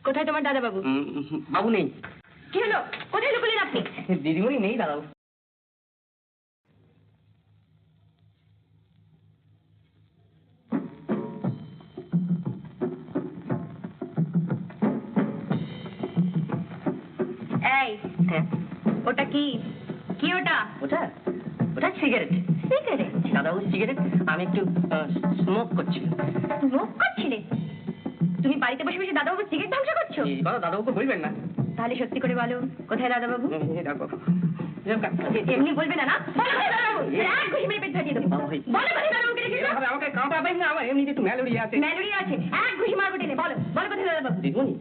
কোথায় তোমার দাদা বাবু? বাবু নেই। কি হলো? কোথায় লুকলেন আপনি? দিদিমণি নেই দাদাবাবু। এই, হ্যাঁ, ওটা কি? কি ওটা? ওটা ওটা সিগারেট। সিগারেট? দাদাবাবু সিগারেট। আমি একটু স্মোক করছি। স্মোক করছিলে? তুমি বাড়িতে বসে বসে দাদাবাবু সিগারেট ধ্বংস করছো? এই কথা দাদাবাবুকে বলবেন না। তাহলে সত্যি করে বলো, কোথায় দাদাবাবু? দেখো এমনি বলবে না, না? বলো কোথায় দাদাবাবু? এক ঘুষি মেরে পেট ফাটিয়ে দেবো। বলো কোথায় দাদাবাবুকে রেখেছো? আমাকে কাঁপাবেন না, আমার এমনিতে একটু ম্যালেরিয়া আছে। ম্যালেরিয়া আছে, এক ঘুষি মারবো টেনে। বলো, বলো কোথায় দাদাবাবু? দিদিমণি